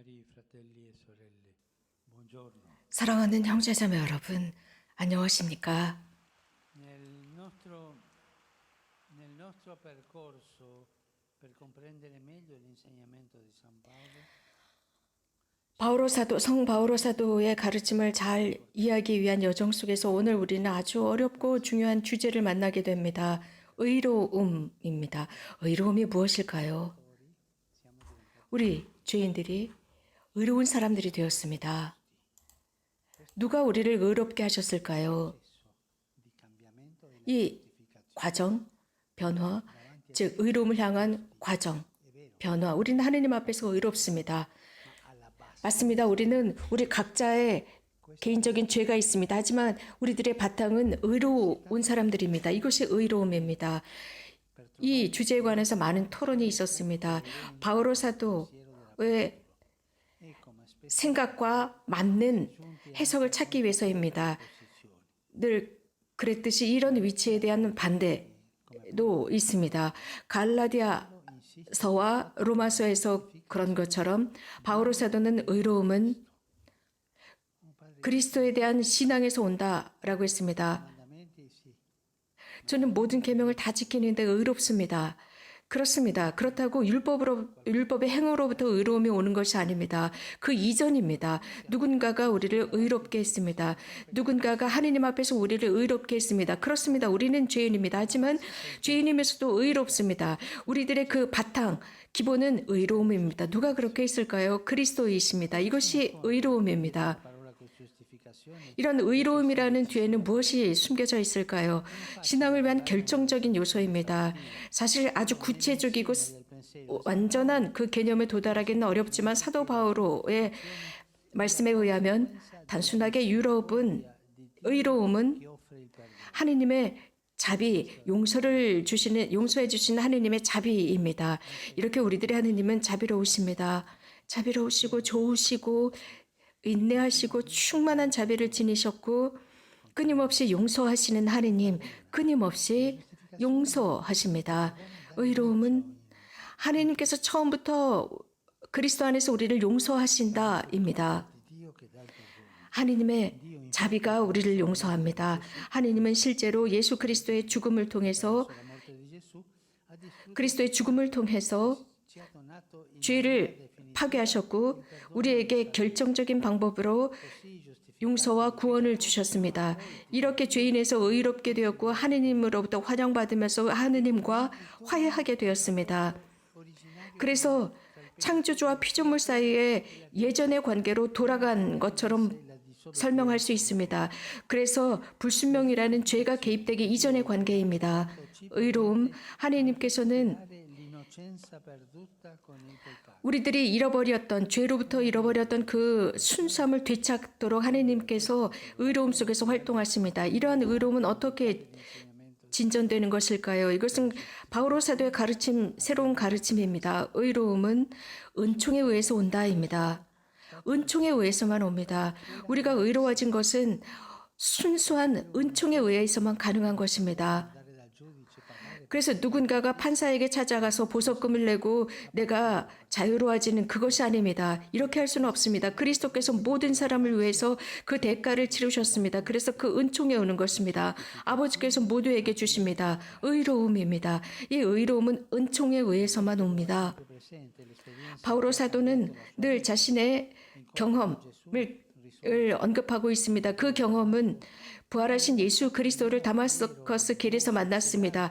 Cari fratelli e sorelle, buongiorno. 사랑하는 형제자매 여러분, 안녕하십니까? Nel nostro, nel nostro percorso per comprendere meglio l'insegnamento di San Paolo, 성 바오로 사도의 가르침을 잘 이해하기 위한 여정 속에서 오늘 우리는 아주 어렵고 중요한 주제를 만나게 됩니다. 의로움입니다. 의로움이 무엇일까요? siamo diventati 우리 죄인들이 의로운 사람들이 되었습니다. 누가 우리를 의롭게 하셨을까요? processo di cambiamento e di 이 과정, 변화, 즉 의로움을 향한 과정, 변화. 우리는 하느님 앞에서 의롭습니다. alla base. 맞습니다. 우리는 우리 각자의 개인적인 죄가 있습니다. 하지만 우리들의 바탕은 의로운 사람들입니다. 이것이 의로움입니다. 이 주제에 관해서 많은 토론이 있었습니다. 바오로 사도의 E come spesso 생각과 맞는 해석을 찾기 위해서입니다. 늘 그랬듯이 이런 위치에 대한 반대도 있습니다. 갈라디아서와 로마서에서 그런 것처럼 바오로 사도는 의로움은 그리스도에 대한 신앙에서 온다라고 했습니다. mandamenti sì, 저는 모든 계명을 다 지키는데 의롭습니다. 그렇습니다. 그렇다고 율법의 행위로부터 의로움이 오는 것이 아닙니다. 그 이전입니다. 누군가가 우리를 의롭게 했습니다. 누군가가 하느님 앞에서 우리를 의롭게 했습니다. 그렇습니다. 우리는 죄인입니다. 하지만 죄인이면서도 의롭습니다. 우리들의 그 바탕, 기본은 의로움입니다. 누가 그렇게 했을까요? 그리스도이십니다. 이것이 의로움입니다. parola con giustificazione 이런 의로움이라는 뒤에는 무엇이 숨겨져 있을까요? 신앙을 위한 결정적인 요소입니다. 사실 아주 구체적이고 완전한 그 개념에 도달하기는 어렵지만 사도 바오로의 말씀에 의하면 단순하게 의로움은 che offre il perdono. 하느님의 자비, 용서해 주시는 하느님의 자비입니다. 이렇게 우리들의 하느님은 자비로우십니다. 자비로우시고 좋으시고 인내하시고 충만한 자비를 지니셨고 끊임없이 용서하시는 하느님, 끊임없이 용서하십니다. 의로움은 하느님께서 처음부터 그리스도 안에서 우리를 용서하신다입니다. Dio che dà il perdono. 하느님의 자비가 우리를 용서합니다. 하느님은 실제로 예수 그리스도의 죽음을 통해서 La morte di Gesù ha distrutto, 그리스도의 죽음을 통해서 ci ha donato in 죄를 파괴하셨고 우리에게 결정적인 방법으로 così giustificato 용서와 구원을 주셨습니다. 이렇게 죄인에서 의롭게 되었고 하느님으로부터 환영받으면서 하느님과 화해하게 되었습니다. 그래서 창조주와 피조물 사이의 예전의 관계로 돌아간 것처럼 설명할 수 있습니다. 그래서 불순명이라는 죄가 개입되기 이전의 관계입니다. 의로움, 하느님께서는 l'innocenza perduta con il peccato. 우리들이 죄로부터 잃어버렸던 그 순수함을 되찾도록 하느님께서 의로움 속에서 활동하십니다. 이러한 의로움은 어떻게 진전되는 것일까요? 이것은 바오로 사도의 새로운 가르침입니다. 의로움은 은총에 의해서 온다입니다. 은총에 의해서만 옵니다. 우리가 의로워진 것은 순수한 은총에 의해서만 가능한 것입니다. Dare dal giudice, pagare 그래서 누군가가 판사에게 찾아가서 보석금을 내고 내가 자유로워지는 그것이 아닙니다. 이렇게 할 수는 없습니다. 그리스도께서 모든 사람을 위해서 그 대가를 치르셨습니다. 그래서 그 은총에 오는 것입니다. 아버지께서 모두에게 주십니다. 의로움입니다. 이 의로움은 은총에 의해서만 옵니다. presente l'esperienza 바오로 사도는 늘 자신의 경험을 언급하고 있습니다. 그 경험은 부활하신 예수 그리스도를 다마스커스 길에서 만났습니다.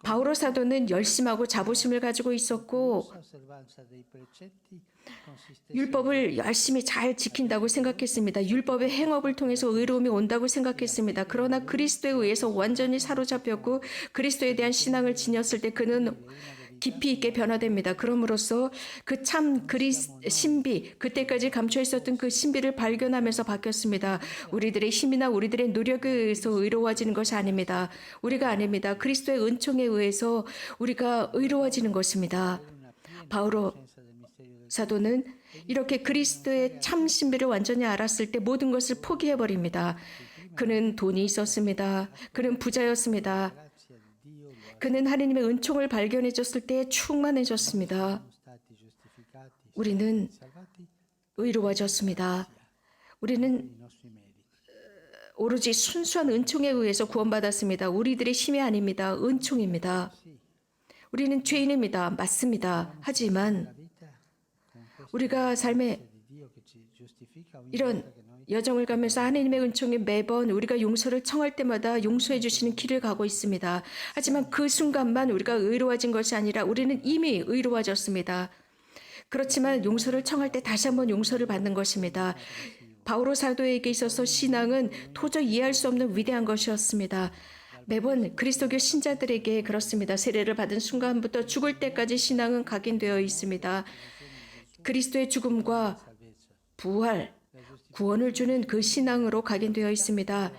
바오로 사도는 열심하고 자부심을 가지고 있었고 osservanza dei precetti consiste 율법을 열심히 잘 지킨다고 생각했습니다. 율법의 행업을 통해서 의로움이 온다고 생각했습니다. 그러나 그리스도에 의해서 완전히 사로잡혔고 그리스도에 대한 신앙을 지녔을 때 그는 깊이 있게 변화됩니다. 그럼으로써 그 참 신비, 그때까지 감춰 있었던 그 신비를 발견하면서 바뀌었습니다. 우리들의 힘이나 우리들의 노력에 의해서 의로워지는 것이 아닙니다. 우리가 아닙니다. 그리스도의 은총에 의해서 우리가 의로워지는 것입니다. 바오로 del mistero del 사도는 이렇게 그리스도의 참 신비를 완전히 알았을 때 모든 것을 포기해버립니다. 그는 돈이 있었습니다. 그는 부자였습니다. grazia di Dio lo 그는 하느님의 은총을 발견해줬을 때 충만해졌습니다. sono stati giustificati, 우리는 salvati 의로워졌습니다. 우리는 i nostri meriti. 오로지 순수한 은총에 의해서 구원받았습니다. 우리들의 힘이 아닙니다. 은총입니다. Sì, 우리는 죄인입니다. 맞습니다. 하지만 la vita con questa 우리가 삶에 grazia di Dio che ci giustifica ogni 이런 volta che noi 여정을 가면서 하나님의 은총이 매번 우리가 용서를 청할 때마다 용서해 주시는 길을 가고 있습니다. 하지만 그 순간만 우리가 의로워진 것이 아니라 우리는 이미 의로워졌습니다. 그렇지만 용서를 청할 때 다시 한번 용서를 받는 것입니다. 바오로 사도에게 있어서 신앙은 도저히 이해할 수 없는 위대한 것이었습니다. 매번 그리스도교 신자들에게 그렇습니다. 세례를 받은 순간부터 죽을 때까지 신앙은 각인되어 있습니다. 그리스도의 죽음과 부활, 구원을 주는 그 신앙으로 각인되어 있습니다.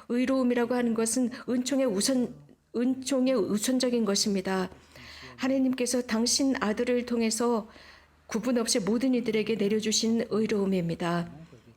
의로움이라고 하는 것은 은총의 우선적인 것입니다. 하나님께서 당신 아들을 통해서 구분 없이 모든 이들에게 내려주신 의로움입니다.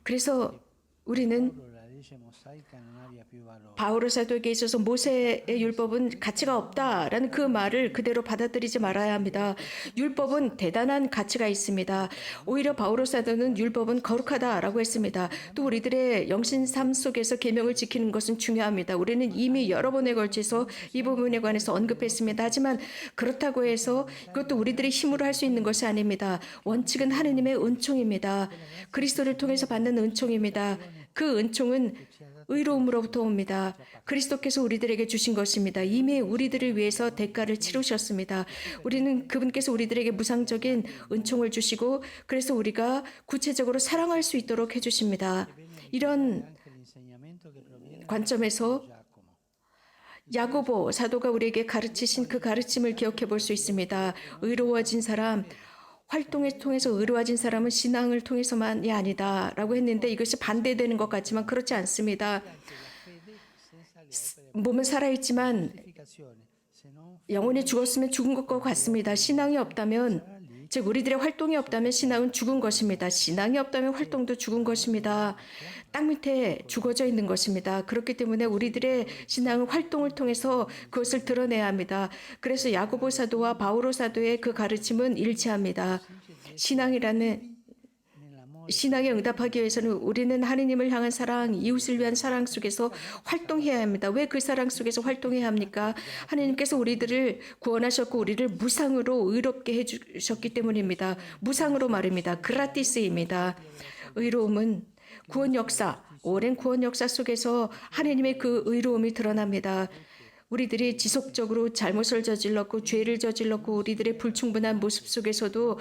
그래서 우리는 Paolo la legge mosaica non abbia più valore. 바오로 사도에게 있어서 모세의 율법은 가치가 없다라는 그 말을 그대로 받아들이지 말아야 합니다. 율법은 대단한 가치가 있습니다. 오히려 바오로 사도는 율법은 거룩하다라고 했습니다. 또 우리들의 영신 삶 속에서 계명을 지키는 것은 중요합니다. 우리는 이미 여러 번에 걸쳐서 이 부분에 관해서 언급했습니다. 하지만 그렇다고 해서 이것도 우리들의 힘으로 할 수 있는 것이 아닙니다. 원칙은 하느님의 은총입니다. 그리스도를 통해서 받는 은총입니다. 그 은총은 의로움으로부터 옵니다. 그리스도께서 우리들에게 주신 것입니다. 이미 우리들을 위해서 대가를 치르셨습니다. 우리는 그분께서 우리들에게 무상적인 은총을 주시고 그래서 우리가 구체적으로 사랑할 수 있도록 해주십니다. 이런 Anche l'insegnamento che proviene 관점에서 da Giacomo. 야고보 사도가 우리에게 가르치신 그 가르침을 기억해 볼 수 있습니다. 의로워진 사람, 활동을 통해서 의로워진 사람은 신앙을 통해서만이 아니다라고 했는데 이것이 반대되는 것 같지만 그렇지 않습니다. 몸은 살아있지만 Giustificazione, se non 영혼이 죽었으면 죽은 것과 같습니다. 신앙이 없다면, 즉 우리들의 활동이 없다면 신앙은 죽은 것입니다. 신앙이 없다면 활동도 죽은 것입니다. 땅 밑에 죽어져 있는 것입니다. 그렇기 때문에 우리들의 신앙은 활동을 통해서 그것을 드러내야 합니다. 그래서 야고보 사도와 바오로 사도의 그 가르침은 일치합니다. 신앙에 응답하기 위해서는 우리는 하느님을 향한 사랑, 이웃을 위한 사랑 속에서 활동해야 합니다. 왜 그 사랑 속에서 활동해야 합니까? 하느님께서 우리들을 구원하셨고 우리를 무상으로 의롭게 해주셨기 때문입니다. 무상으로 말입니다. 그라티스입니다. 의로움은 구원 역사, 오랜 구원 역사 속에서 하느님의 그 의로움이 드러납니다. 우리들이 지속적으로 잘못을 저질렀고 죄를 저질렀고 우리들의 불충분한 모습 속에서도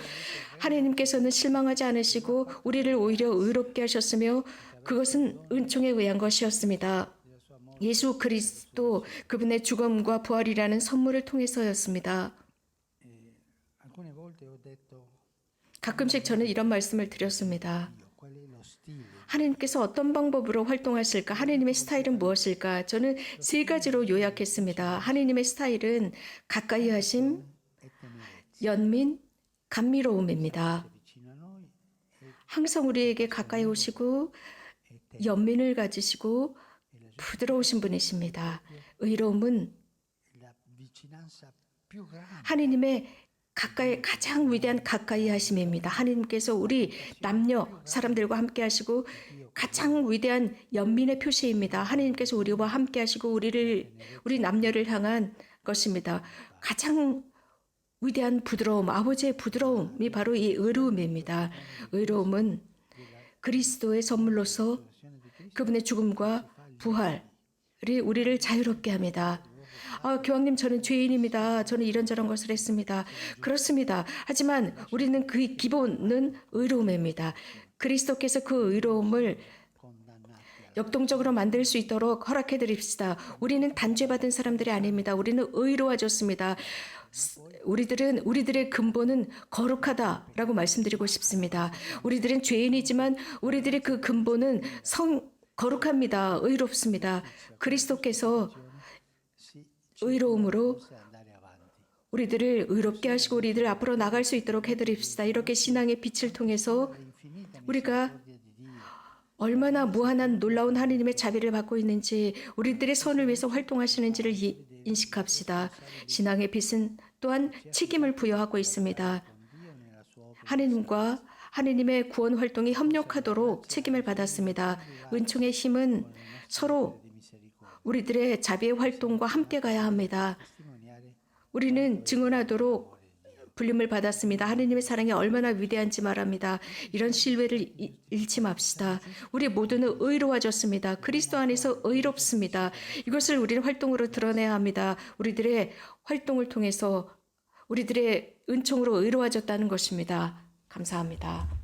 하나님께서는 실망하지 않으시고 우리를 오히려 의롭게 하셨으며 그것은 은총에 의한 것이었습니다. 예수 그리스도 그분의 죽음과 부활이라는 선물을 통해서였습니다. alcune volte ho detto 가끔씩 저는 이런 말씀을 드렸습니다. qual è lo stile 하나님께서 어떤 방법으로 활동하실까? 하나님의 스타일은 무엇일까? 저는 세 가지로 요약했습니다. 하나님의 스타일은 가까이 하심, e tenerezza 연민, 감미로움입니다. vicino a noi 항상 우리에게 가까이 오시고 연민을 가지시고 부드러우신 분이십니다. 의로움은 la vicinanza più grande 하나님의 가장 위대한 가까이 하심입니다. 하나님께서 우리 남녀 사람들과 함께 하시고 가장 위대한 연민의 표시입니다. 하나님께서 우리와 함께 하시고 우리 남녀를 향한 것입니다. 가장 위대한 부드러움, 아버지의 부드러움이 바로 이 의로움입니다. 의로움은 그리스도의 선물로서 그분의 죽음과 부활이 우리를 자유롭게 합니다. 교황님, 저는 죄인입니다. 저는 이런저런 것을 했습니다. 그렇습니다. 하지만 우리는 그 기본은 의로움입니다. 그리스도께서 그 의로움을 역동적으로 만들 수 있도록 허락해 드립시다. 우리는 단죄받은 사람들이 아닙니다. 우리는 의로워졌습니다. 우리들은 우리들의 근본은 거룩하다라고 말씀드리고 싶습니다. 우리들은 죄인이지만 우리들의 그 근본은 거룩합니다. 의롭습니다. 그리스도께서 의로움으로 우리들을 의롭게 하시고 우리들 앞으로 나갈 수 있도록 해드립시다. 이렇게 신앙의 빛을 통해서 우리가 얼마나 무한한 놀라운 하느님의 자비를 받고 있는지 우리들의 선을 위해서 활동하시는지를 인식합시다. 신앙의 빛은 또한 책임을 부여하고 있습니다. 하느님과 하느님의 구원 활동에 협력하도록 책임을 받았습니다. 은총의 힘은 서로 우리들의 자비의 활동과 함께 가야 합니다. 우리는 증언하도록 불림을 받았습니다. 하느님의 사랑이 얼마나 위대한지 말합니다. 이런 신뢰를 잃지 맙시다. 우리 모두는 의로워졌습니다. 그리스도 안에서 의롭습니다. 이것을 우리는 활동으로 드러내야 합니다. 우리들의 활동을 통해서 우리들의 은총으로 의로워졌다는 것입니다. 감사합니다.